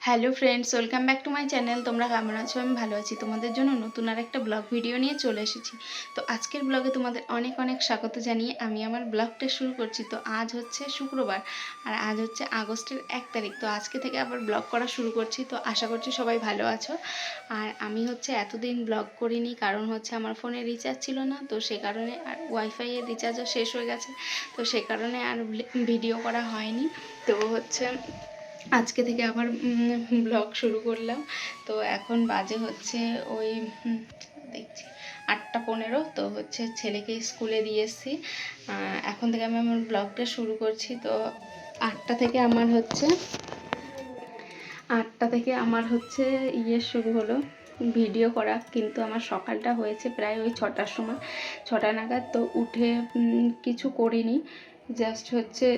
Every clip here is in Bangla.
Hello friends, welcome back to my channel. তোমরা কেমন আছো? আমি ভালো আছি। তোমাদের জন্য নতুন আর একটা ব্লগ ভিডিও নিয়ে চলে এসেছি। তো আজকের ব্লগে তোমাদের অনেক অনেক স্বাগত জানিয়ে আমি আমার ব্লগটা শুরু করছি। তো আজ হচ্ছে শুক্রবার আর আজ হচ্ছে আগস্টের 1 তারিখ। তো আজকে থেকে আবার ব্লগ করা শুরু করছি। তো আশা করছি সবাই ভালো আছো। আর আমি হচ্ছে এতদিন ব্লগ করিনি কারণ হচ্ছে আমার ফোনে রিচার্জ ছিল না, তো সে কারণে, আর ওয়াইফাইয়ের রিচার্জও শেষ হয়ে গেছে, তো সে কারণে আর ভিডিও করা হয়নি। তো হচ্ছে আজকে থেকে আবার ব্লগ শুরু করলাম। তো এখন বাজে হচ্ছে ওই দেখছি 8টা 15। তো হচ্ছে ছেলেকে স্কুলে দিয়ে এসেছি। এখন থেকে আমি আমার ব্লগটা শুরু করছি। তো 8টা থেকে আমার হচ্ছে শুরু হলো ভিডিও করা, কিন্তু আমার সকালটা হয়েছে প্রায় ওই 6টার সময়, 6টা নাগাদ। তো উঠে কিছু করিনি, জাস্ট হচ্ছে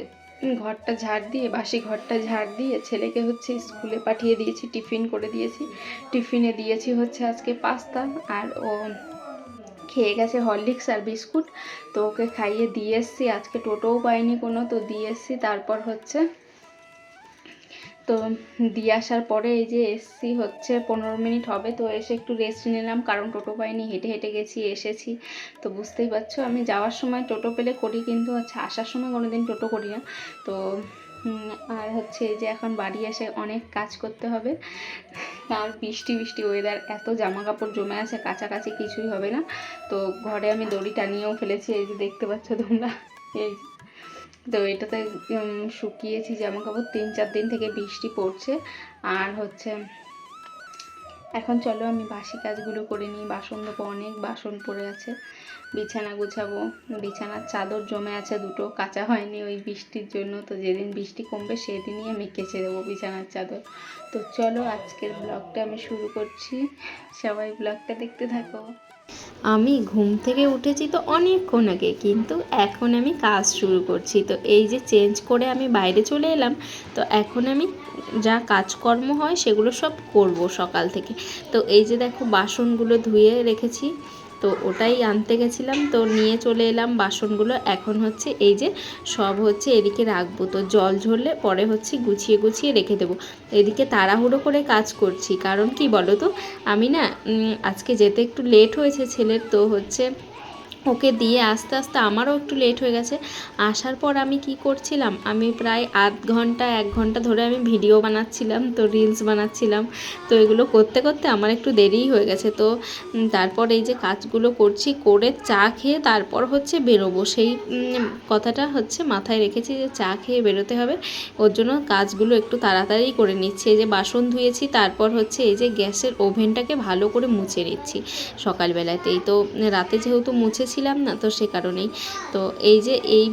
ঘরটা ঝাড় দিয়ে, বাসি ঘরটা ঝাড় দিয়ে ছেলেকে হচ্ছে স্কুলে পাঠিয়ে দিয়েছি, টিফিন করে দিয়েছি। টিফিনে দিয়েছি হচ্ছে আজকে পাস্তা, আর ও খেয়ে গেছে হরলিক্স আর বিস্কুট। তো ওকে খাইয়ে দিয়ে এসছি। আজকে টোটোও পাইনি কোনো, তো দিয়ে এসছি। তারপর হচ্ছে তো দিয়ে আসার পরে এই যে এসছি হচ্ছে 15 মিনিট হবে। তো এসে একটু রেস্ট নিলাম কারণ টোটো পাইনি, হেঁটে হেঁটে গেছি, এসেছি। তো বুঝতেই পারছো, আমি যাওয়ার সময় টোটো পেলে করি, কিন্তু হচ্ছে আসার সময় কোনো দিন টোটো করি না। তো আর হচ্ছে এই যে এখন বাড়ি এসে অনেক কাজ করতে হবে। আর বৃষ্টি বৃষ্টি ওয়েদার, এত জামা কাপড় জমে আছে, কাছাকাছি কিছুই হবে না। তো ঘরে আমি দড়ি টানিয়েও ফেলেছি, এই যে দেখতে পাচ্ছ তোমরা, এই তো এটাতে শুকিয়েছি জামা কাপড়। 3-4 দিন থেকে বৃষ্টি পড়ছে। আর হচ্ছে এখন চলো আমি বাসি কাজগুলো করে নিই। বাসন দেবো, অনেক বাসন পড়ে আছে। বিছানা গুছাবো, বিছানার চাদর জমে আছে দুটো, কাচা হয়নি ওই বৃষ্টির জন্য। তো যেদিন বৃষ্টি কমবে সেদিনই আমি কেচে দেবো বিছানার চাদর। তো চলো আজকের ব্লগটা আমি শুরু করছি, সবাই ব্লগটা দেখতে থাকো। আমি ঘুম থেকে উঠেছি তো অনেকক্ষণ আগে, কিন্তু এখন আমি কাজ শুরু করছি। তো এই যে চেঞ্জ করে আমি বাইরে চলে এলাম। তো এখন আমি যা কাজকর্ম হয় সেগুলো সব করব সকাল থেকে। তো এই যে দেখো বাসনগুলো ধুয়ে রেখেছি, তো ওটাই আনতে গেছিলাম, তো নিয়ে চলে এলাম বাসনগুলো। এখন হচ্ছে এই যে সব হচ্ছে এদিকে রাখবো, তো জল ঝরলে পরে হচ্ছে গুছিয়ে গুছিয়ে রেখে দেবো। এদিকে তাড়াহুড়ো করে কাজ করছি, কারণ কি বলো তো, আমি না আজকে যেতে একটু লেট হয়েছে ছেলের। তো হচ্ছে ওকে দিয়ে আস্তে আস্তে আমারও একটু লেট হয়ে গেছে। আসার পর আমি কি করছিলাম, আমি প্রায় আধ ঘন্টা 1 ঘন্টা ধরে আমি ভিডিও বানাচ্ছিলাম, তো রিলস বানাচ্ছিলাম। তো এগুলো করতে করতে আমার একটু দেরিই হয়ে গেছে। তো তারপর এই যে কাজগুলো করছি, করে চা খেয়ে তারপর হচ্ছে বেরোবো। সেই কথাটা হচ্ছে মাথায় রেখেছি যে চা খেয়ে বেরোতে হবে, ওর জন্য কাজগুলো একটু তাড়াতাড়ি করে নিচ্ছি। এই যে বাসন ধুয়েছি, তারপর হচ্ছে এই যে গ্যাসের ওভেনটাকে ভালো করে মুছে নিচ্ছি সকালবেলাতেই। তো রাতে যেহেতু মুছেছিলাম না, তো সে কারণেই। তো এই যে এই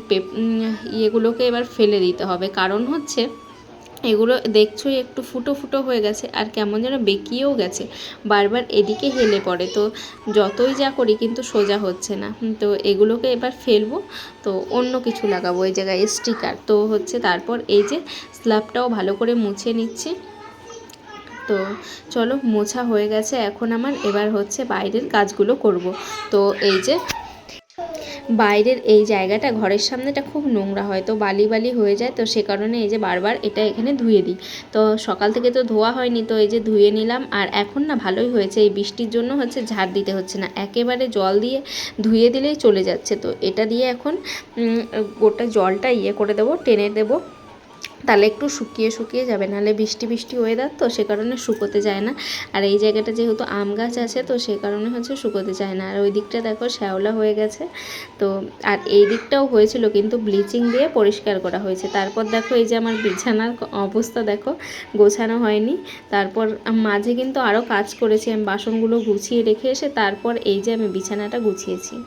ইয়েগুলোকে এবার ফেলে দিতে হবে, কারণ হচ্ছে এগুলো দেখছোই একটু ফুটো ফুটো হয়ে গেছে, আর কেমন যেন বেঁকিয়েও গেছে, বারবার এদিকে হেলে পড়ে। তো যতই যা করি কিন্তু সোজা হচ্ছে না। তো এগুলোকে এবার ফেলবো, তো অন্য কিছু লাগাবো এই জায়গায়, স্টিকার। তো হচ্ছে তারপর এই যে স্ল্যাবটাও ভালো করে মুছে নিচ্ছি। তো চলো, মোছা হয়ে গেছে এখন আমার, এবার হচ্ছে বাইরের কাজগুলো করব। তো এই যে বাইরের এই জায়গাটা, ঘরের সামনেটা খুব নোংরা হয়, তো বালি বালি হয়ে যায়। তো সে কারণে এই যে বারবার এটা এখানে ধুয়ে দিই। তো সকাল থেকে তো ধোয়া হয়নি, তো এই যে ধুয়ে নিলাম। আর এখন না ভালোই হয়েছে, এই বৃষ্টির জন্য হচ্ছে ঝাড় দিতে হচ্ছে না, একেবারে জল দিয়ে ধুয়ে দিলেই চলে যাচ্ছে। তো এটা দিয়ে এখন গোটা জলটা করে দেবো, টেনে দেবো, তাহলে একটু শুকিয়ে শুকিয়ে যাবে। নাহলে বৃষ্টি বৃষ্টি ওয়েদার, তো সে কারণে শুকোতে যায় না। আর এই জায়গাটা যেহেতু আম গাছ আছে, তো সে কারণে হচ্ছে শুকোতে যায় না। আর ওই দিকটা দেখো শ্যাওলা হয়ে গেছে। তো আর এই দিকটাও হয়েছিল, কিন্তু ব্লিচিং দিয়ে পরিষ্কার করা হয়েছে। তারপর দেখো এই যে আমার বিছানার অবস্থা দেখো, গোছানো হয়নি। তারপর মাঝে কিন্তু আরও কাজ করেছি, আমি বাসনগুলো গুছিয়ে রেখে এসে তারপর এই যে আমি বিছানাটা গুছিয়েছি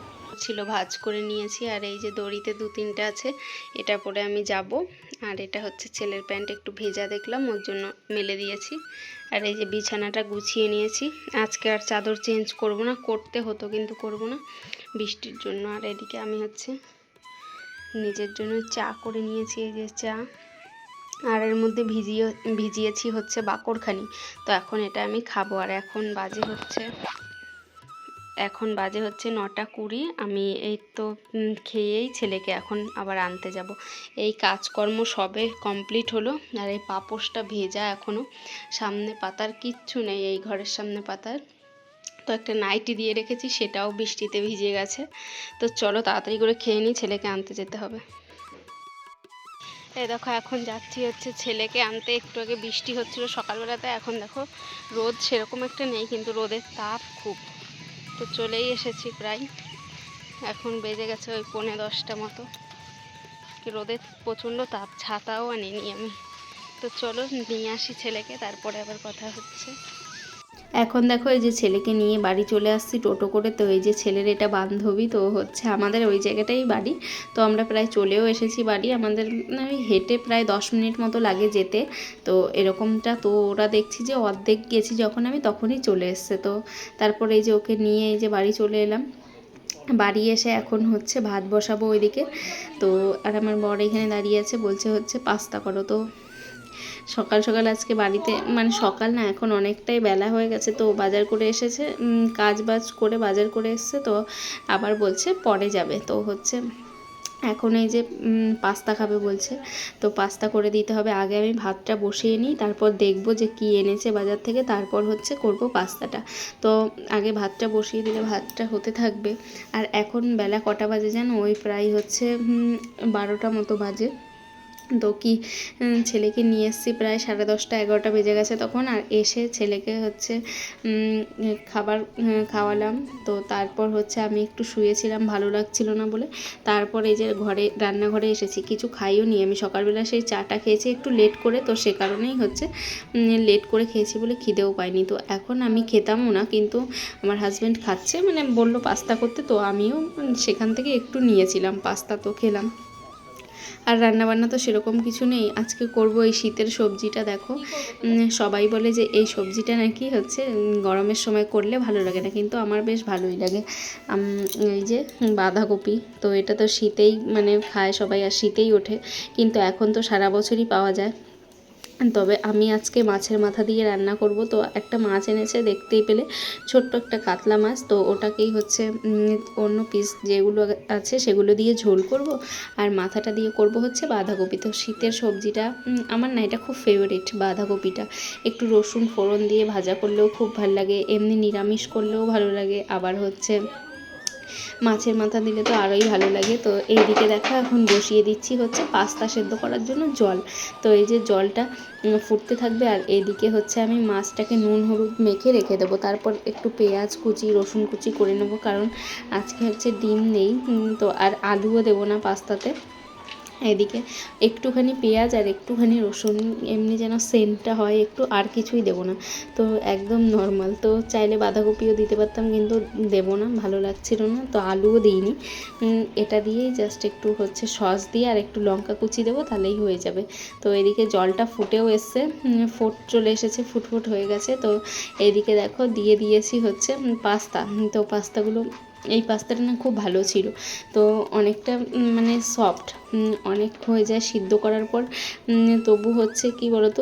ছিল, ভাঁজ করে নিয়েছি। আর এই যে দড়িতে 2-3টা আছে, এটা পরে আমি যাব। আর এটা হচ্ছে ছেলের প্যান্ট, একটু ভেজা দেখলাম, ওর জন্য মেলে দিয়েছি। আর এই যে বিছানাটা গুছিয়ে নিয়েছি। আজকে আর চাদর চেঞ্জ করব না, করতে হতো কিন্তু করব না বৃষ্টির জন্য। আর এদিকে আমি হচ্ছে নিজের জন্য চা করে নিয়েছি, এই যে চা। আর এর মধ্যে ভিজিয়েছি হচ্ছে বাকরখানি। তো এখন এটা আমি খাবো। আর এখন বাজে হচ্ছে এখন বাজে হচ্ছে 9:20। আমি এই তো খেয়েই ছেলেকে এখন আবার আনতে যাব। এই কাজকর্ম সবে কমপ্লিট হলো। আর এই পাপোশটা ভেজা এখনও, সামনে পাতার কিচ্ছু নেই, এই ঘরের সামনে পাতার। তো একটা নাইটি দিয়ে রেখেছি, সেটাও বৃষ্টিতে ভিজে গেছে। তো চলো তাড়াতাড়ি করে খেয়ে নিই, ছেলেকে আনতে যেতে হবে। এই দেখো এখন যাচ্ছি হচ্ছে ছেলেকে আনতে। একটু আগে বৃষ্টি হচ্ছিলো সকালবেলাতে, এখন দেখো রোদ সেরকম একটা নেই, কিন্তু রোদের তাপ খুব। তো চলেই এসেছি প্রায়, এখন বেজে গেছে ওই 9:45 মতো। রোদের প্রচণ্ড তাপ, ছাতাও আনিনি আমি। তো চলো নিয়ে আসি ছেলেকে, তারপরে আবার কথা হচ্ছে। এখন দেখো এই যে ছেলেকে নিয়ে বাড়ি চলে আসছি টোটো করে। তো এই যে ছেলের এটা বান্ধবী, তো হচ্ছে আমাদের ওই জায়গাটাই বাড়ি। তো আমরা প্রায় চলেও এসেছি বাড়ি। আমাদের ওই হেঁটে প্রায় 10 মিনিট মতো লাগে যেতে। তো এরকমটা, তো ওরা দেখছি যে অর্ধেক গেছি যখন আমি, তখনই চলে এসছে। তো তারপরে এই যে ওকে নিয়ে এই যে বাড়ি চলে এলাম। বাড়ি এসে এখন হচ্ছে ভাত বসাবো ওইদিকে। তো আর আমার বর এখানে দাঁড়িয়ে আছে, বলছে হচ্ছে পাস্তা করো। তো সকাল সকাল আজকে বাড়িতে, মানে সকাল না, এখন অনেকটাই বেলা হয়ে গেছে। তো বাজার করে এসেছে, কাজ বাজ করে বাজার করে এসছে। তো আবার বলছে পরে যাবে। তো হচ্ছে এখন এই যে পাস্তা খাবে বলছে, তো পাস্তা করে দিতে হবে। আগে আমি ভাতটা বসিয়ে নিই, তারপর দেখব যে কি এনেছে বাজার থেকে, তারপর হচ্ছে করব পাস্তাটা। তো আগে ভাতটা বসিয়ে দিলে ভাতটা হতে থাকবে। আর এখন বেলা কটা বাজে জানো? ওই প্রায় হচ্ছে 12টা মতো বাজে। তো কি ছেলেকে নিয়ে এসেছি প্রায় 10:30 11টা বেজে গেছে তখন। আর এসে ছেলেকে হচ্ছে খাবার খাওয়ালাম। তো তারপর হচ্ছে আমি একটু শুয়েছিলাম, ভালো লাগছিল না বলে। তারপর এই যে রান্নাঘরে এসেছি, কিছু খাইও নি আমি। সকালবেলা সেই চাটা খেয়েছি একটু লেট করে, তো সে কারণেই হচ্ছে লেট করে খেয়েছি বলে খিদেও পাইনি। তো এখন আমি খেতামও না, কিন্তু আমার হাজব্যান্ড খাচ্ছে, মানে বললো পাস্তা করতে, তো আমিও সেখান থেকে একটু নিয়েছিলাম পাস্তা, তো খেলাম। আর রান্নাবান্না তো সেরকম কিছু নেই। আজকে করব এই শীতের সবজিটা। দেখো সবাই বলে যে এই সবজিটা নাকি হচ্ছে গরমের সময় করলে ভালো লাগে না, কিন্তু আমার বেশ ভালোই লাগে। এই যে বাঁধাকপি, তো এটা তো শীতেই মানে খায় সবাই, আর শীতেই ওঠে, কিন্তু এখন তো সারা বছরই পাওয়া যায়। তবে আমি আজকে মাছের মাথা দিয়ে রান্না করব। তো একটা মাছ এনেছে, দেখতেই পেলে ছোট্ট একটা কাতলা মাছ। তো ওটাকেই হচ্ছে অন্য পিস যেগুলো আছে সেগুলো দিয়ে ঝোল করব, আর মাথাটা দিয়ে করব হচ্ছে বাঁধাকপি। তো শীতের সবজিটা আমার না এটা খুব ফেভারিট, বাঁধাকপিটা। একটু রসুন ফোড়ন দিয়ে ভাজা করলেও খুব ভালো লাগে, এমনি নিরামিষ করলেও ভালো লাগে, আবার হচ্ছে মাছের মাথা দিলে তো আরোই ভালো লাগে। তো এইদিকে দেখো এখন বসিয়ে দিচ্ছি হচ্ছে পাস্তা সেদ্ধ করার জন্য জল। তো এই যে জলটা ফুটতে থাকবে, আর এইদিকে হচ্ছে আমি মাছটাকে নুন হলুদ মেখে রেখে দেবো। তারপর একটু পেঁয়াজ কুচি রসুন কুচি করে নেবো, কারণ আজকে হচ্ছে ডিম নেই। তো আর আলুও দেবো না পাস্তাতে। এদিকে একটুখানি পেঁয়াজ আর একটুখানি রসুন, এমনি যেন সেন্টটা হয় একটু, আর কিছুই দেবো না। তো একদম নর্মাল। তো চাইলে বাঁধাকপিও দিতে পারতাম, কিন্তু দেবো না, ভালো লাগছিল না। তো আলুও দিইনি, এটা দিয়েই জাস্ট একটু হচ্ছে সস দিয়ে আর একটু লঙ্কা কুচি দেবো, তাহলেই হয়ে যাবে। তো এদিকে জলটা ফুটেও এসছে, চলে এসেছে, ফুটফুট হয়ে গেছে। তো এইদিকে দেখো দিয়ে দিয়েছি হচ্ছে পাস্তা। তো পাস্তাগুলো, এই পাস্তাটা না খুব ভালো ছিল। তো অনেকটা মানে সফট, অনেক হয়ে যায় সিদ্ধ করার পর। তবু হচ্ছে কি বলতো,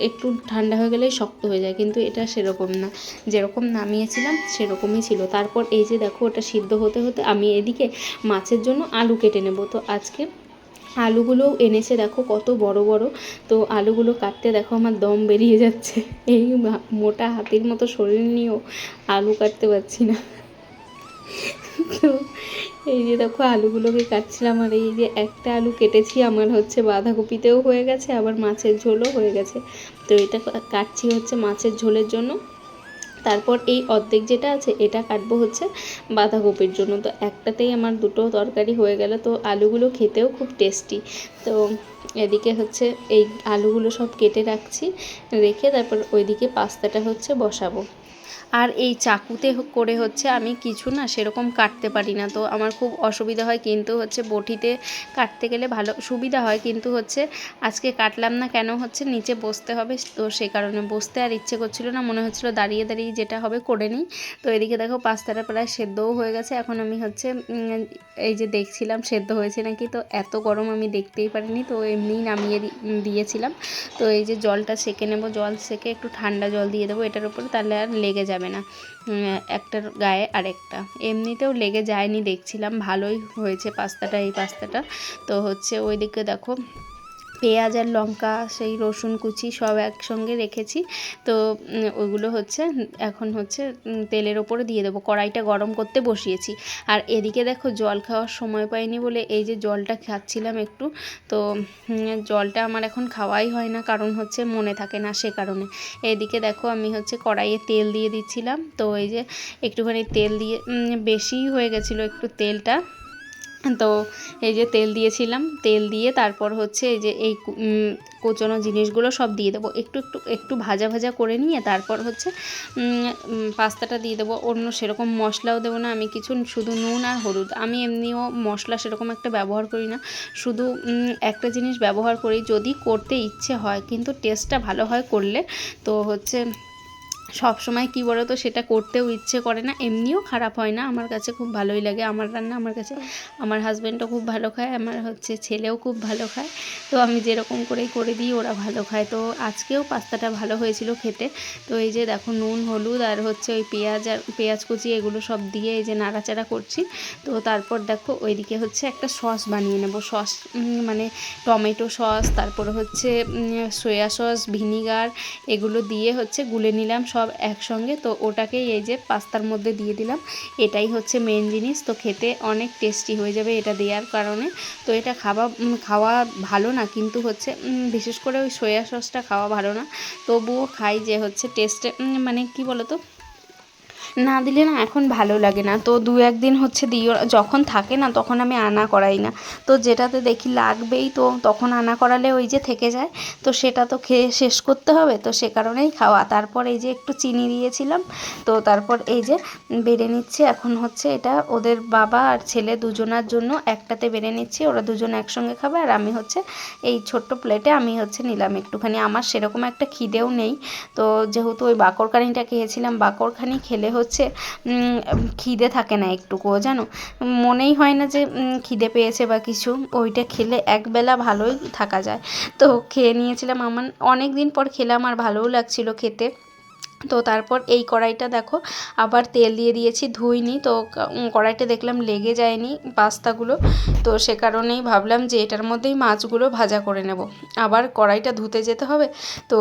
একটু ঠান্ডা হয়ে গেলেই শক্ত হয়ে যায়, কিন্তু এটা সেরকম না, যেরকম নামিয়েছিলাম সেরকমই ছিল। তারপর এই যে দেখো ওটা সিদ্ধ হতে হতে আমি এদিকে মাছের জন্য আলু কেটে নেব। তো আজকে আলুগুলোও এনেছে, দেখো কত বড় বড়। তো আলুগুলো কাটতে দেখো আমার দম বেরিয়ে যাচ্ছে, এই মোটা হাতির মতো শরীর নিয়েও আলু কাটতে পারছি না। তো এই যে দেখো আলুগুলোকে কাটছিলাম, আর এই যে একটা আলু কেটেছি আমার হচ্ছে বাঁধাকপিতেও হয়ে গেছে, আবার মাছের ঝোলও হয়ে গেছে। তো এটা কাটছি হচ্ছে মাছের ঝোলের জন্য। তারপর এই অর্ধেক যেটা আছে এটা কাটবো হচ্ছে বাঁধাকপির জন্য। তো একটাতেই আমার দুটো তরকারি হয়ে গেল। তো আলুগুলো খেতেও খুব টেস্টি। তো এদিকে হচ্ছে এই আলুগুলো সব কেটে রাখছি, রেখে তারপর ওইদিকে পাস্তাটা হচ্ছে বসাবো। আর এই চাকুতে করে হচ্ছে আমি কিছু না সেরকম কাটতে পারি না, তো আমার খুব অসুবিধা হয়। কিন্তু হচ্ছে বটিতে কাটতে গেলে ভালো সুবিধা হয়, কিন্তু হচ্ছে আজকে কাটলাম না, কেন হচ্ছে নিচে বসতে হবে। তো সে কারণে বসতে আর ইচ্ছে করছিল না, মনে হচ্ছিলো দাঁড়িয়ে দাঁড়িয়ে যেটা হবে করে নিই। তো এদিকে দেখো পাস্তাটা প্রায় সেদ্ধও হয়ে গেছে। এখন আমি হচ্ছে এই যে দেখছিলাম সেদ্ধ হয়েছে নাকি। তো এত গরম আমি দেখতেই পারিনি, তো এমনিই নামিয়ে দিয়েছিলাম। তো এই যে জলটা সেঁকে নেব, জল সেঁকে একটু ঠান্ডা জল দিয়ে দেবো এটার উপরে, তাহলে আর লেগে যাবে যাবে না একটার গায়ে আরেকটা। এমনিতেও লেগে যায়নি, দেখছিলাম ভালোই হয়েছে পাস্তাটা, এই পাস্তাটা। তো হচ্ছে ওইদিকে দেখো পেঁয়াজ আর লঙ্কা সেই রসুন কুচি সব একসঙ্গে রেখেছি। তো ওইগুলো হচ্ছে এখন হচ্ছে তেলের ওপরে দিয়ে দেবো, কড়াইটা গরম করতে বসিয়েছি। আর এদিকে দেখো জল খাওয়ার সময় পাইনি বলে এই যে জলটা খাচ্ছিলাম একটু। তো জলটা আমার এখন খাওয়াই হয় না, কারণ হচ্ছে মনে থাকে না, সে কারণে। এদিকে দেখো আমি হচ্ছে কড়াইয়ে তেল দিয়ে দিচ্ছিলাম। তো এই যে একটুখানি তেল দিয়ে বেশিই হয়ে গেছিলো একটু তেলটা। তো এই যে তেল দিয়েছিলাম, তেল দিয়ে তারপর হচ্ছে এই যে এই কোচানো জিনিসগুলো সব দিয়ে দেবো, একটু একটু একটু ভাজা ভাজা করে নিয়ে তারপর হচ্ছে পাস্তাটা দিয়ে দেবো। অন্য সেরকম মশলাও দেবো না আমি কিছু, শুধু নুন আর হলুদ। আমি এমনিও মশলা সেরকম একটা ব্যবহার করি না, শুধু একটা জিনিস ব্যবহার করি যদি করতে ইচ্ছে হয়, কিন্তু টেস্টটা ভালো হয় করলে। তো হচ্ছে সব সময় কী বলো তো, সেটা করতেও ইচ্ছে করে না, এমনিও খারাপ হয় না, আমার কাছে খুব ভালোই লাগে আমার রান্না। আমার কাছে আমার হাজব্যান্ডও খুব ভালো খায়, আমার হচ্ছে ছেলেও খুব ভালো খায়। তো আমি যেরকম করেই করে দিই ওরা ভালো খায়। তো আজকেও পাস্তাটা ভালো হয়েছিল খেতে। তো এই যে দেখো নুন হলুদ আর হচ্ছে ওই পেঁয়াজ আর পেঁয়াজ কুচি এগুলো সব দিয়ে এই যে নাড়াচাড়া করছি। তো তারপর দেখো ওইদিকে হচ্ছে একটা সস বানিয়ে নেব। সস মানে টমেটো সস, তারপরে হচ্ছে সয়া সস, ভিনিগার এগুলো দিয়ে হচ্ছে গুলে নিলাম সব একসঙ্গে। তো ওটাকেই এই যে পাস্তার মধ্যে দিয়ে দিলাম। এটাই হচ্ছে মেন জিনিস। তো খেতে অনেক টেস্টি হয়ে যাবে এটা দেওয়ার কারণে। তো এটা খাওয়া ভালো না, কিন্তু হচ্ছে বিশেষ করে ওই সয়া সসটা খাওয়া ভালো না, তবুও খাই যে হচ্ছে টেস্টে মানে কি বলো তো, না দিলে না এখন ভালো লাগে না। তো দু একদিন হচ্ছে দিও, যখন থাকে না তখন আমি আনা করাই না। তো যেটাতে দেখি লাগবেই তো তখন আনা করালে ওই যে থেকে যায়, তো সেটা তো খেয়ে শেষ করতে হবে, তো সে কারণেই খাওয়া। তারপর এই যে একটু চিনি দিয়েছিলাম। তো তারপর এই যে বেড়ে নিচ্ছি এখন হচ্ছে এটা ওদের বাবা আর ছেলে দুজনার জন্য একটাতে বেড়ে নিচ্ছি, ওরা দুজন একসঙ্গে খাবে। আর আমি হচ্ছে এই ছোট্ট প্লেটে আমি হচ্ছে নিলাম একটুখানি, আমার সেরকম একটা খিদেও নেই। তো যেহেতু ওই বাকরখানিটা খেয়েছিলাম, বাকরখানি খেলে হচ্ছে খিদে থাকে না একটুকুও, জানো, মনেই হয় না যে খিদে পেয়েছে বা কিছু। ওইটা খেলে একবেলা ভালোই থাকা যায়। তো খেয়ে নিয়েছিলাম, আমার অনেক দিন পর খেলাম আর ভালোও লাগছিল খেতে। তো তারপর এই কড়াইটা দেখো আবার তেল দিয়ে দিয়েছি, ধুইনি। তো কড়াইটা দেখলাম লেগে যায়নি পাস্তাগুলো, তো সে কারণেই ভাবলাম যে এটার মধ্যেই মাছগুলো ভাজা করে নেব। আবার কড়াইটা ধুতে যেতে হবে, তো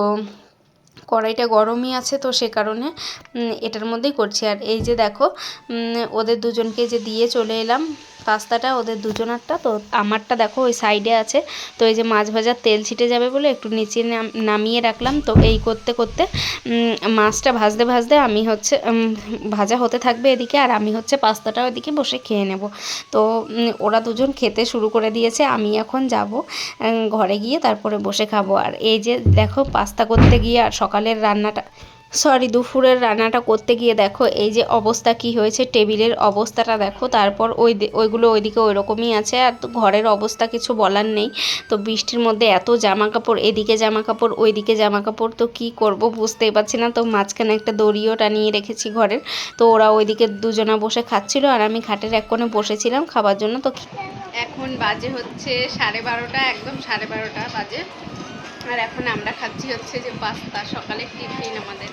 কড়াইটা গরমই আছে, তো সে কারণে এটার মধ্যেই করছি। আর এই যে দেখো ওদের দুজনকে যে দিয়ে চলে এলাম পাস্তাটা, ওদের দুজনারটা। তো আমারটা দেখো ওই সাইডে আছে। তো এই যে মাছ ভাজার তেল ছিটে যাবে বলে একটু নিচে নামিয়ে রাখলাম। তো এই করতে করতে মাছটা ভাজতে ভাজতে আমি হচ্ছে ভাজা হতে থাকবে এদিকে, আর আমি হচ্ছে পাস্তাটা ওইদিকে বসে খেয়ে নেব। তো ওরা দুজন খেতে শুরু করে দিয়েছে, আমি এখন যাব ঘরে গিয়ে তারপরে বসে খাবো। আর এই যে দেখো পাস্তা করতে গিয়ে আর সকালের রান্নাটা, সরি দুপুরের রান্নাটা করতে গিয়ে দেখো এই যে অবস্থা কি হয়েছে, টেবিলের অবস্থাটা দেখো। তারপর ওইগুলো ওইদিকে ওই রকমই আছে, আর তো ঘরের অবস্থা কিছু বলার নেই। তো বৃষ্টির মধ্যে এত জামা কাপড়, এদিকে জামা কাপড় ওইদিকে জামা কাপড়, তো কি করব বুঝতেই পারছি না। তো মাঝখানে একটা দড়িও টানিয়ে রেখেছি ঘরের। তো ওরা ওইদিকে দুজনা বসে খাচ্ছিল আর আমি খাটের এক কোণে বসেছিলাম খাবার জন্য। তো এখন বাজে হচ্ছে 12:30, একদম 12:30 বাজে। আর এখন আমরা খাচ্ছি হচ্ছে যে পাস্তা, সকালের টিফিন আমাদের।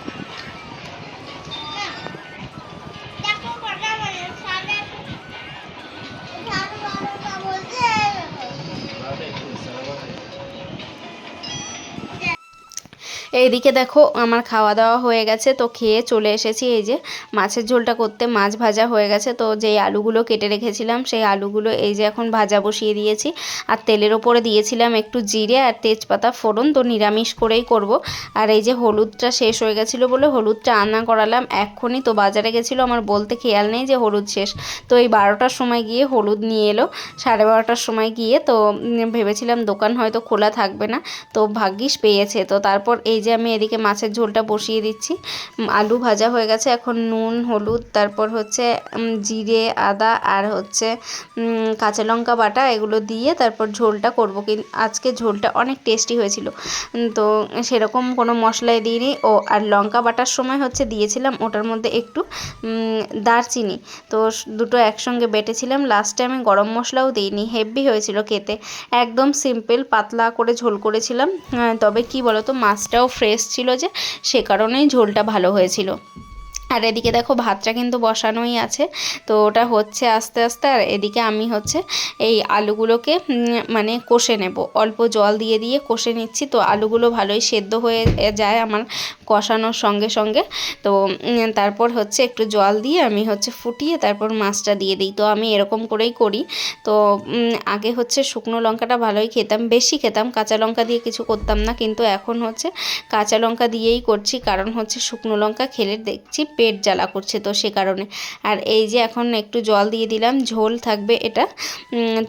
এইদিকে দেখো আমার খাওয়া দাওয়া হয়ে গেছে, তো খেয়ে চলে এসেছি এই যে মাছের ঝোলটা করতে। মাছ ভাজা হয়ে গেছে, তো যেই আলুগুলো কেটে রেখেছিলাম সেই আলুগুলো এই যে এখন ভাজা বসিয়ে দিয়েছি। আর তেলের ওপরে দিয়েছিলাম একটু জিরে আর তেজপাতা ফোড়ন, তো নিরামিষ করেই করব। আর এই যে হলুদটা শেষ হয়ে গেছিলো বলে হলুদটা আনা করালাম এক্ষুনি। তো বাজারে গেছিলো, আমার বলতে খেয়াল নেই যে হলুদ শেষ। তো এই 12টার সময় গিয়ে হলুদ নিয়ে এলো, 12:30টার সময় গিয়ে। তো ভেবেছিলাম দোকান হয়তো খোলা থাকবে না, তো ভাগ্যিস পেয়েছে। তো তারপর এই যে আমি এদিকে মাছের ঝোলটা বসিয়ে দিচ্ছি। আলু ভাজা হয়ে গেছে, এখন নুন হলুদ তারপর হচ্ছে জিরে আদা আর হচ্ছে কাঁচা লঙ্কা বাটা এগুলো দিয়ে তারপর ঝোলটা করব। কিন্তু আজকে ঝোলটা অনেক টেস্টি হয়েছিল। তো সেরকম কোনো মশলাই দিইনি। ও আর লঙ্কা বাটার সময় হচ্ছে দিয়েছিলাম ওটার মধ্যে একটু দারচিনি, তো দুটো একসঙ্গে বেটেছিলাম। লাস্টে আমি গরম মশলাও দিইনি, হেভি হয়েছিল খেতে। একদম সিম্পল পাতলা করে ঝোল করেছিলাম। তবে কি বলো তো মাছটাও ফ্রেশ ছিল যে, সে কারণেই ঝোলটা ভালো হয়েছিল। আর এদিকে দেখো ভাতটা কিন্তু বসানোই আছে, তো ওটা হচ্ছে আস্তে আস্তে। আর এদিকে আমি হচ্ছে এই আলুগুলোকে মানে কষে নেব, অল্প জল দিয়ে দিয়ে কষে নিচ্ছি, তো আলুগুলো ভালোই সেদ্ধ হয়ে যায় আমার কষানোর সঙ্গে সঙ্গে। তো তারপর হচ্ছে একটু জল দিয়ে আমি হচ্ছে ফুটিয়ে তারপর মাছটা দিয়ে দিই। তো আমি এরকম করেই করি। তো আগে হচ্ছে শুকনো লঙ্কাটা ভালোই খেতাম, বেশি খেতাম, কাঁচা লঙ্কা দিয়ে কিছু করতাম না, কিন্তু এখন হচ্ছে কাঁচা লঙ্কা দিয়েই করছি, কারণ হচ্ছে শুকনো লঙ্কা খেলে দেখছি পেট জ্বালা করছে, তো সে কারণে। আর এই যে এখন একটু জল দিয়ে দিলাম, ঝোল থাকবে এটা।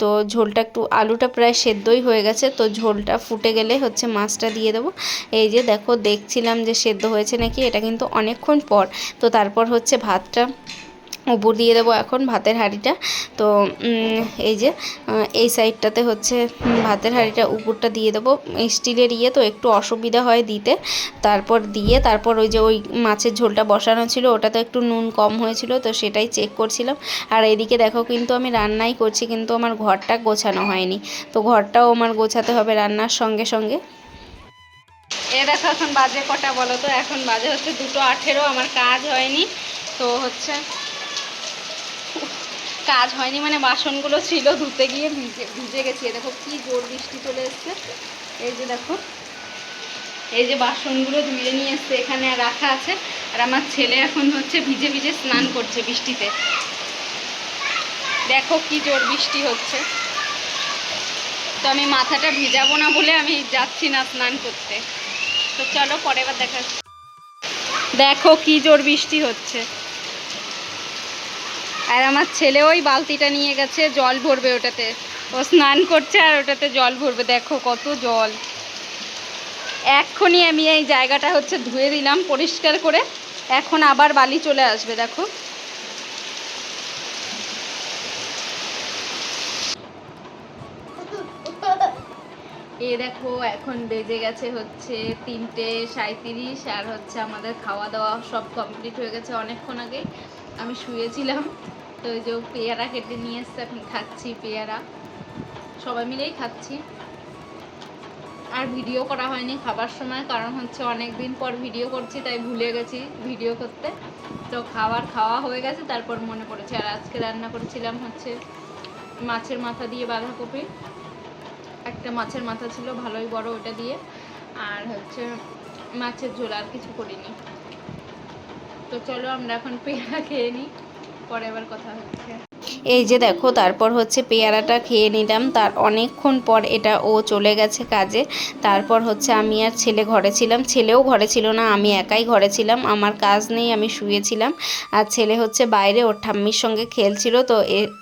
তো ঝোলটা একটু, আলুটা প্রায় সেদ্ধই হয়ে গেছে, তো ঝোলটা ফুটে গেলে হচ্ছে মাছটা দিয়ে দেবো। এই যে দেখো দেখছিলাম যে সেদ্ধ হয়েছে নাকি, এটা কিন্তু অনেকক্ষণ পর। তো তারপর হচ্ছে ভাতটা উপর দিয়ে দেবো এখন, ভাতের হাঁড়িটা। তো এই যে এই সাইডটাতে হচ্ছে ভাতের হাঁড়িটা উপরটা দিয়ে দেবো, স্টিলের ইয়ে তো একটু অসুবিধা হয় দিতে। তারপর ওই যে ওই মাছের ঝোলটা বসানো ছিল, ওটাতে একটু নুন কম হয়েছিল, তো সেটাই চেক করছিলাম। আর এদিকে দেখো কিন্তু আমি রান্নাই করছি, কিন্তু আমার ঘরটা গোছানো হয়নি, তো ঘরটাও আমার গোছাতে হবে রান্নার সঙ্গে সঙ্গে। এ দেখো এখন বাজে কটা বলো তো, এখন বাজে হচ্ছে 2:18, আমার কাজ হয়নি। তো হচ্ছে কাজ হয়নি মানে বাসনগুলো ছিল, ধুতে গিয়ে ভিজে গেছি। দেখো কি জোর বৃষ্টি চলে এসছে। এই যে দেখো, এই যে বাসনগুলো ধুয়ে নিয়ে এসছে, এখানে রাখা আছে। আর আমার ছেলে এখন হচ্ছে ভিজে ভিজে স্নান করছে বৃষ্টিতে। দেখো কি জোর বৃষ্টি হচ্ছে। তো আমি মাথাটা ভিজাবো না বলে আমি যাচ্ছি না স্নান করতে। তো চলো পরে বার দেখা। দেখো কি জোর বৃষ্টি হচ্ছে। আর আমার ছেলে ওই বালতিটা নিয়ে গেছে, জল ভরবে ওটাতে। ও স্নান করছে আর ওটাতে জল ভরবে। দেখো কত জল। এক্ষুনি আমি এই জায়গাটা হচ্ছে ধুয়ে দিলাম পরিষ্কার করে, এখন আবার বালি চলে আসবে। দেখো দেখো এখন বেজে গেছে হচ্ছে 3:37, আর হচ্ছে আমাদের খাওয়া দাওয়া সব কমপ্লিট হয়ে গেছে অনেকক্ষণ আগে। আমি শুয়েছিলাম, তো ওই যে পেয়ারা কেটে নিয়ে এসছে, এখন খাচ্ছি পেয়ারা, সবাই মিলেই খাচ্ছি। আর ভিডিও করা হয়নি খাবার সময়, কারণ হচ্ছে অনেক দিন পর ভিডিও করছি, তাই ভুলে গেছি ভিডিও করতে। তো খাওয়া হয়ে গেছে, তারপর মনে পড়েছে। আর আজকে রান্না করেছিলাম হচ্ছে মাছের মাথা দিয়ে বাঁধাকপি, একটা মাছের মাথা ছিল ভালোই বড়, ওটা দিয়ে। আর হচ্ছে মাছের ঝোল, আর কিছু করিনি। তো চলো আমরা এখন পেয়ারা খেয়ে নিই, পরে আবার কথা হচ্ছে। এই যে দেখো তারপর হচ্ছে পেয়ারাটা খেয়ে নিলাম, তার অনেকক্ষণ পর এটা ও চলে গেছে কাজে। তারপর হচ্ছে আমি আর ছেলে ঘরে ছিলাম, ছেলেও ঘরে ছিল না, আমি একাই ঘরে ছিলাম, আমার কাজ নেই, আমি শুয়েছিলাম। আর ছেলে হচ্ছে বাইরে ওর ঠাম্মির সঙ্গে খেলছিল, তো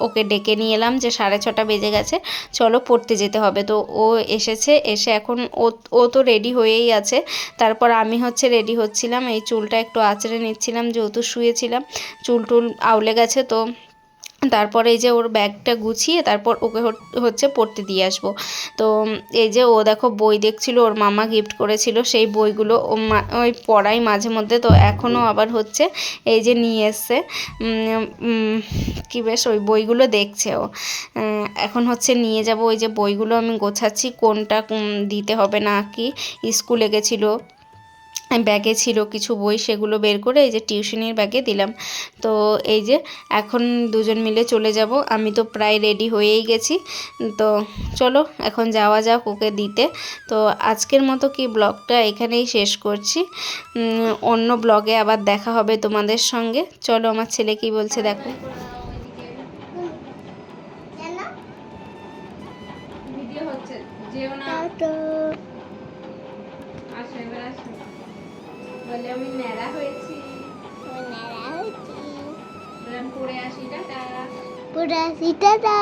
ওকে ডেকে নিয়ে এলাম যে 6:30 বেজে গেছে, চলো পড়তে যেতে হবে। তো ও এসেছে, এসে এখন ও তো রেডি হয়েই আছে। তারপর আমি হচ্ছে রেডি হচ্ছিলাম, এই চুলটা একটু আঁচড়ে নিচ্ছিলাম, যেহেতু শুয়েছিলাম চুল টুল আউলে গেছে। তো তারপরে এই যে ওর ব্যাগটা গুছিয়ে তারপর ওকে হচ্ছে পড়তে দিয়ে আসবো। তো এই যে ও দেখো বই দেখছিল, ওর মামা গিফট করেছিল, সেই বইগুলো ওই পড়াই মাঝে মধ্যে। তো এখনও আবার হচ্ছে এই যে নিয়ে এসছে কি বেশ, ওই বইগুলো দেখছে ও। এখন হচ্ছে নিয়ে যাব, ওই যে বইগুলো আমি গোছাচ্ছি, কোনটা দিতে হবে না কি। স্কুলে গেছিলো, ব্যাগে ছিল কিছু বই, সেগুলো বের করে এই যে টিউশনির ব্যাগে দিলাম। তো এই যে এখন দুজন মিলে চলে যাব, আমি তো প্রায় রেডি হয়েই গেছি। তো চলো এখন যাওয়া যাক ওকে দিতে। তো আজকের মতো কি ব্লগটা এখানেই শেষ করছি, অন্য ব্লগে আবার দেখা হবে তোমাদের সঙ্গে। চলো আমার ছেলে কি বলছে দেখো। ভিডিও হচ্ছে, যেও না, আসো এবার আসো, বলে আমি ন্যাড়া হয়েছি, পড়ে আসি টাটা।